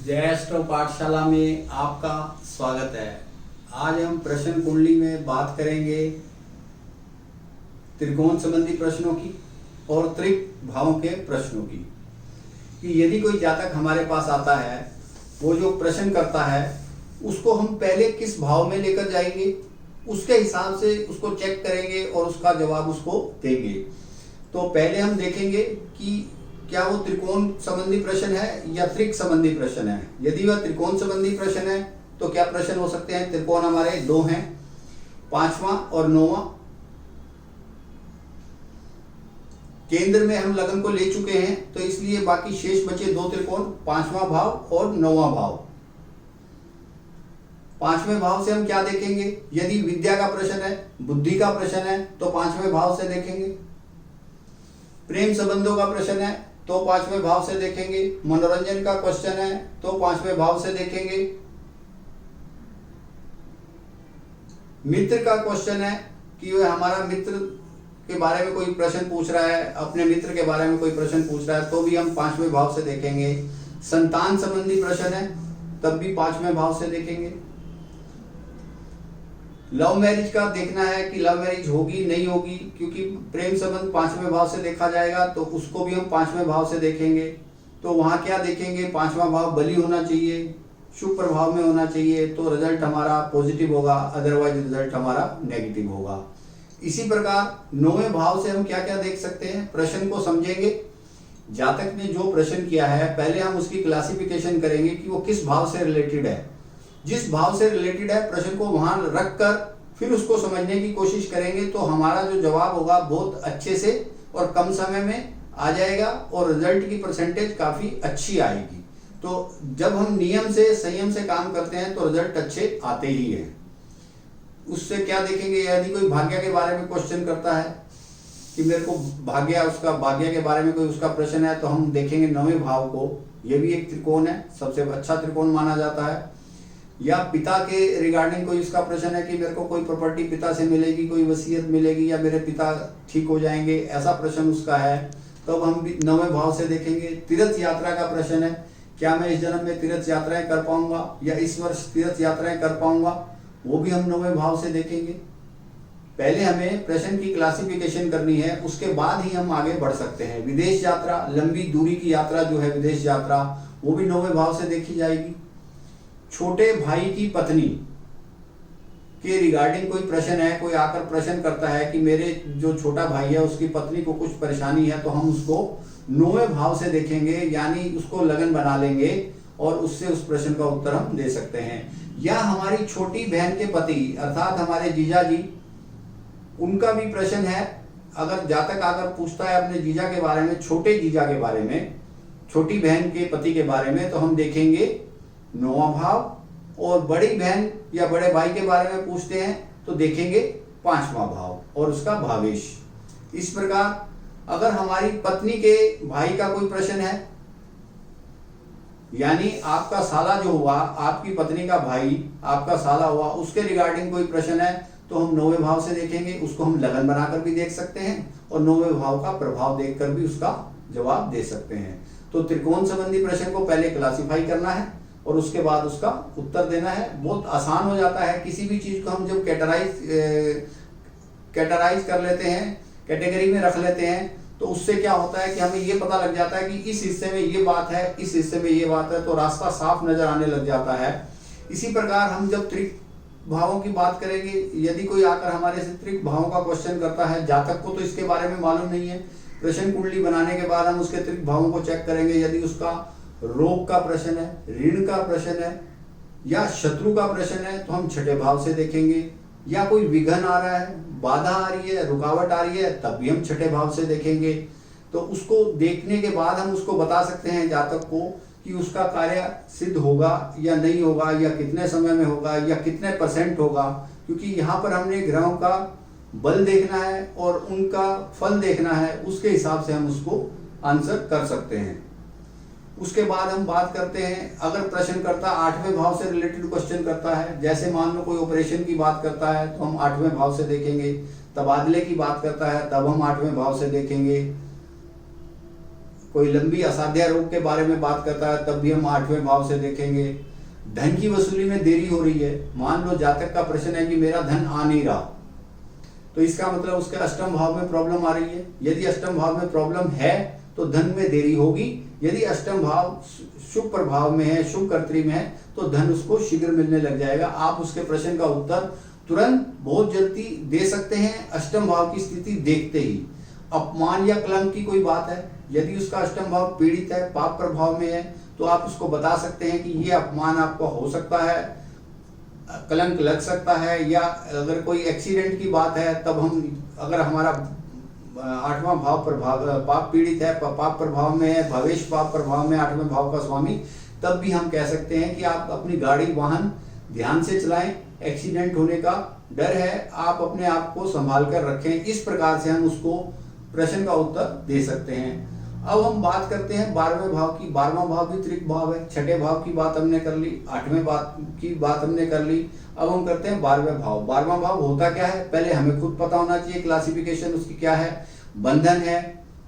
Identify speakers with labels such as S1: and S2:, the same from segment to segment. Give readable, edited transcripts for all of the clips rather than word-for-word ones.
S1: जय एस्ट्रो पाठशाला में आपका स्वागत है। आज हम प्रश्न कुंडली में बात करेंगे त्रिकोण संबंधी प्रश्नों की और त्रिक भावों के प्रश्नों की। कि यदि कोई जातक हमारे पास आता है, वो जो प्रश्न करता है उसको हम पहले किस भाव में लेकर जाएंगे, उसके हिसाब से उसको चेक करेंगे और उसका जवाब उसको देंगे। तो पहले हम देखेंगे कि क्या वो त्रिकोण संबंधी प्रश्न है या त्रिक संबंधी प्रश्न है। यदि वह त्रिकोण संबंधी प्रश्न है तो क्या प्रश्न हो सकते हैं। त्रिकोण हमारे दो हैं, 5वां और 9वां। केंद्र में हम लगन को ले चुके हैं, तो इसलिए बाकी शेष बचे दो त्रिकोण, 5वां भाव और 9वां भाव। 5वें भाव से हम क्या देखेंगे। यदि विद्या का प्रश्न है, बुद्धि का प्रश्न है, तो 5वें भाव से देखेंगे। प्रेम संबंधों का प्रश्न है तो 5वें भाव से देखेंगे। मनोरंजन का क्वेश्चन है तो 5वें भाव से देखेंगे। मित्र का क्वेश्चन है कि वह हमारा मित्र के बारे में कोई प्रश्न पूछ रहा है, अपने मित्र के बारे में कोई प्रश्न पूछ रहा है, तो भी हम 5वें भाव से देखेंगे। संतान संबंधी प्रश्न है तब भी 5वें भाव से देखेंगे। लव मैरिज का देखना है कि लव मैरिज होगी नहीं होगी, क्योंकि प्रेम संबंध 5वें भाव से देखा जाएगा, तो उसको भी हम 5वें भाव से देखेंगे। तो वहां क्या देखेंगे, 5वां भाव बली होना चाहिए, शुभ प्रभाव में होना चाहिए, तो रिजल्ट हमारा पॉजिटिव होगा, अदरवाइज रिजल्ट हमारा नेगेटिव होगा। इसी प्रकार 9वें भाव से हम क्या क्या देख सकते हैं। प्रश्न को समझेंगे, जातक ने जो प्रश्न किया है पहले हम उसकी क्लासिफिकेशन करेंगे कि वो किस भाव से रिलेटेड है। जिस भाव से रिलेटेड है प्रश्न को वहां रखकर फिर उसको समझने की कोशिश करेंगे, तो हमारा जो जवाब होगा बहुत अच्छे से और कम समय में आ जाएगा और रिजल्ट की परसेंटेज काफी अच्छी आएगी। तो जब हम नियम से संयम से काम करते हैं तो रिजल्ट अच्छे आते ही हैं। उससे क्या देखेंगे, यदि कोई भाग्य के बारे में क्वेश्चन करता है कि मेरे को भाग्य के बारे में कोई उसका प्रश्न है, तो हम देखेंगे 9वें भाव को। यह भी एक त्रिकोण है, सबसे अच्छा त्रिकोण माना जाता है। या पिता के रिगार्डिंग कोई इसका प्रश्न है कि मेरे को कोई प्रॉपर्टी पिता से मिलेगी, कोई वसीयत मिलेगी, या मेरे पिता ठीक हो जाएंगे, ऐसा प्रश्न उसका है, तब हम भी 9वें भाव से देखेंगे। तीर्थ यात्रा का प्रश्न है, क्या मैं इस जन्म में तीर्थ यात्राएं कर पाऊंगा या इस वर्ष तीर्थ यात्राएं कर पाऊंगा, वो भी हम 9वें भाव से देखेंगे। पहले हमें प्रश्न की क्लासिफिकेशन करनी है, उसके बाद ही हम आगे बढ़ सकते हैं। विदेश यात्रा, लंबी दूरी की यात्रा जो है विदेश यात्रा, वो भी 9वें भाव से देखी जाएगी। छोटे भाई की पत्नी के रिगार्डिंग कोई प्रश्न है, कोई आकर प्रश्न करता है कि मेरे जो छोटा भाई है उसकी पत्नी को कुछ परेशानी है, तो हम उसको 9वें भाव से देखेंगे, यानी उसको लगन बना लेंगे और उससे उस प्रश्न का उत्तर हम दे सकते हैं। या हमारी छोटी बहन के पति अर्थात हमारे जीजा जी, उनका भी प्रश्न है। अगर जातक आकर पूछता है अपने जीजा के बारे में, छोटे जीजा के बारे में, छोटी बहन के पति के बारे में, तो हम देखेंगे 9वां भाव। और बड़ी बहन या बड़े भाई के बारे में पूछते हैं तो देखेंगे 5वां भाव और उसका भावेश। इस प्रकार अगर हमारी पत्नी के भाई का कोई प्रश्न है, यानी आपका साला जो हुआ, आपकी पत्नी का भाई आपका साला हुआ, उसके रिगार्डिंग कोई प्रश्न है, तो हम 9वें भाव से देखेंगे। उसको हम लगन बनाकर भी देख सकते हैं और 9वें भाव का प्रभाव देखकर भी उसका जवाब दे सकते हैं। तो त्रिकोण संबंधी प्रश्न को पहले क्लासिफाई करना है और उसके बाद उसका उत्तर देना है। बहुत आसान हो जाता है। किसी भी चीज को हम जब कैटेगराइज कर लेते हैं, कैटेगरी में रख लेते हैं, तो उससे क्या होता है कि हमें ये पता लग जाता है कि इस हिस्से में ये बात है, इस हिस्से में ये बात है, तो रास्ता साफ नजर आने लग जाता है। इसी प्रकार हम जब त्रिक भावों की बात करेंगे, यदि कोई आकर हमारे से त्रिक भावों का क्वेश्चन करता है, जातक को तो इसके बारे में मालूम नहीं है, प्रश्न कुंडली बनाने के बाद हम उसके त्रिक भावों को चेक करेंगे। यदि उसका रोग का प्रश्न है, ऋण का प्रश्न है या शत्रु का प्रश्न है, तो हम 6ठे भाव से देखेंगे। या कोई विघ्न आ रहा है, बाधा आ रही है, रुकावट आ रही है, तब भी हम 6ठे भाव से देखेंगे। तो उसको देखने के बाद हम उसको बता सकते हैं जातक को कि उसका कार्य सिद्ध होगा या नहीं होगा, या कितने समय में होगा, या कितने % होगा। क्योंकि यहाँ पर हमने ग्रहों का बल देखना है और उनका फल देखना है, उसके हिसाब से हम उसको आंसर कर सकते हैं। उसके बाद हम बात करते हैं, अगर प्रश्नकर्ता 8वें भाव से रिलेटेड क्वेश्चन करता है, जैसे मान लो कोई ऑपरेशन की बात करता है तो हम 8वें भाव से देखेंगे। तबादले की बात करता है तब हम 8वें भाव से देखेंगे। कोई लंबी असाध्य रोग के बारे में बात करता है तब भी हम 8वें भाव से देखेंगे। धन की वसूली में देरी हो रही है, मान लो जातक का प्रश्न है कि मेरा धन आ नहीं रहा, तो इसका मतलब उसके अष्टम भाव में प्रॉब्लम आ रही है। यदि अष्टम भाव में प्रॉब्लम है तो धन में देरी होगी। यदि अष्टम भाव शुभ प्रभाव में है, शुभ कर्तरी में है, तो धन उसको शीघ्र मिलने लग जाएगा। आप उसके प्रश्न का उत्तर तुरंत बहुत जल्दी दे सकते हैं अष्टम भाव की स्थिति देखते ही। अपमान या कलंक की कोई बात है, यदि उसका अष्टम भाव पीड़ित है, पाप प्रभाव में है, तो आप उसको बता सकते हैं कि ये अपमान आपको हो सकता है, कलंक लग सकता है। या अगर कोई एक्सीडेंट की बात है तब हम, अगर हमारा 8वां भाव प्रभाव पाप पीड़ित है, पाप प्रभाव में है, भवेश पाप प्रभाव में 8वें भाव का स्वामी, तब भी हम कह सकते हैं कि आप अपनी गाड़ी वाहन ध्यान से चलाएं, एक्सीडेंट होने का डर है, आप अपने आप को संभाल कर रखें। इस प्रकार से हम उसको प्रश्न का उत्तर दे सकते हैं। अब हम बात करते हैं 12वें भाव की। 12वां भाव भी त्रिक भाव है। 6ठे भाव की बात हमने कर ली, 8वें भाव की बात हमने कर ली। अब हम करते हैं 12वें भाव। 12वां भाव होता क्या है, पहले हमें खुद पता होना चाहिए क्लासिफिकेशन उसकी क्या है। बंधन है,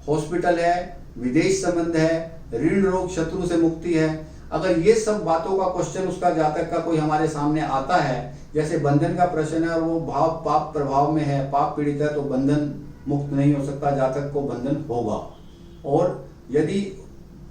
S1: हॉस्पिटल है, विदेश संबंध है, ऋण रोग शत्रु से मुक्ति है। अगर ये सब बातों का क्वेश्चन उसका जातक का कोई हमारे सामने आता है, जैसे बंधन का प्रश्न है और वो भाव पाप प्रभाव में है, पाप पीड़ित है, तो बंधन मुक्त नहीं हो सकता, जातक को बंधन होगा। और यदि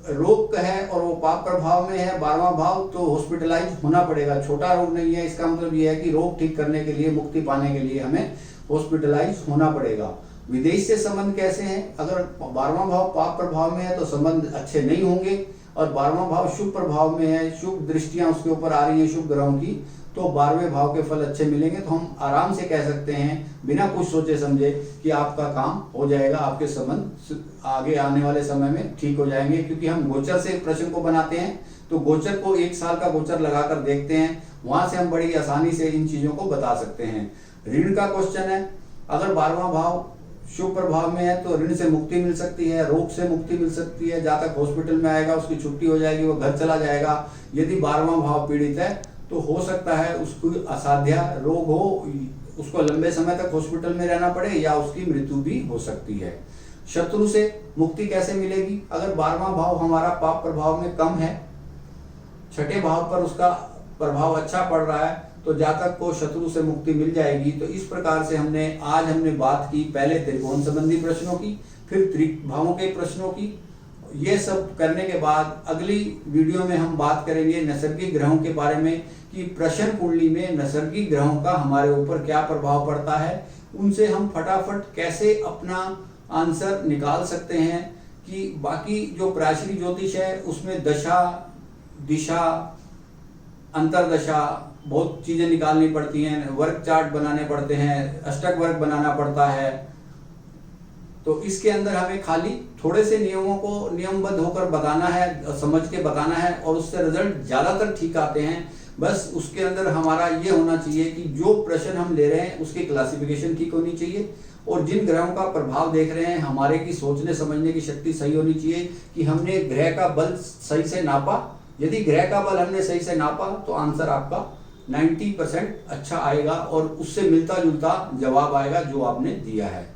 S1: रोग है और वो पाप प्रभाव में है 12वां भाव, तो हॉस्पिटलाइज होना पड़ेगा। छोटा रोग नहीं है, इसका मतलब ये है कि रोग ठीक करने के लिए, मुक्ति पाने के लिए हमें हॉस्पिटलाइज होना पड़ेगा। विदेश से संबंध कैसे हैं, अगर 12वां भाव पाप प्रभाव में है तो संबंध अच्छे नहीं होंगे, और 12वां भाव शुभ प्रभाव में है, शुभ दृष्टियां उसके ऊपर आ रही है शुभ ग्रहों की, तो 12वें भाव के फल अच्छे मिलेंगे। तो हम आराम से कह सकते हैं बिना कुछ सोचे समझे कि आपका काम हो जाएगा, आपके संबंध आगे आने वाले समय में ठीक हो जाएंगे। क्योंकि हम गोचर से प्रश्न को बनाते हैं, तो गोचर को 1 साल का गोचर लगाकर देखते हैं, वहां से हम बड़ी आसानी से इन चीजों को बता सकते हैं। ऋण का क्वेश्चन है, अगर 12वां भाव शुभ प्रभाव में है तो ऋण से मुक्ति मिल सकती है, रोग से मुक्ति मिल सकती है, जातक हॉस्पिटल में आएगा, उसकी छुट्टी हो जाएगी, वो घर चला जाएगा। यदि 12वां भाव पीड़ित है तो हो सकता है उसको असाध्य रोग हो, उसको लंबे समय तक हॉस्पिटल में रहना पड़े, या उसकी मृत्यु भी हो सकती है। शत्रु से मुक्ति कैसे मिलेगी, अगर 12वां भाव हमारा पाप प्रभाव में कम है, 6ठे भाव पर उसका प्रभाव अच्छा पड़ रहा है, तो जातक को शत्रु से मुक्ति मिल जाएगी। तो इस प्रकार से आज हमने बात की, पहले त्रिकोण संबंधी प्रश्नों की, फिर त्रिक भावों के प्रश्नों की। ये सब करने के बाद अगली वीडियो में हम बात करेंगे नैसर्गिक ग्रहों के बारे में, कि प्रश्न कुंडली में नैसर्गिक ग्रहों का हमारे ऊपर क्या प्रभाव पड़ता है, उनसे हम फटाफट कैसे अपना आंसर निकाल सकते हैं। कि बाकी जो प्राचीन ज्योतिष है उसमें दशा, दिशा, अंतरदशा, बहुत चीजें निकालनी पड़ती हैं, वर्ग चार्ट बनाने पड़ते हैं, अष्टक वर्ग बनाना पड़ता है। तो इसके अंदर हमें खाली थोड़े से नियमों को नियमबद्ध होकर बताना है, समझ के बताना है, और उससे रिजल्ट ज्यादातर ठीक आते हैं। बस उसके अंदर हमारा ये होना चाहिए कि जो प्रश्न हम ले रहे हैं उसकी क्लासिफिकेशन ठीक होनी चाहिए, और जिन ग्रहों का प्रभाव देख रहे हैं हमारे की सोचने समझने की शक्ति सही होनी चाहिए, कि हमने ग्रह का बल सही से नापा। यदि ग्रह का बल हमने सही से नापा तो आंसर आपका 90% अच्छा आएगा, और उससे मिलता जुलता जवाब आएगा जो आपने दिया है।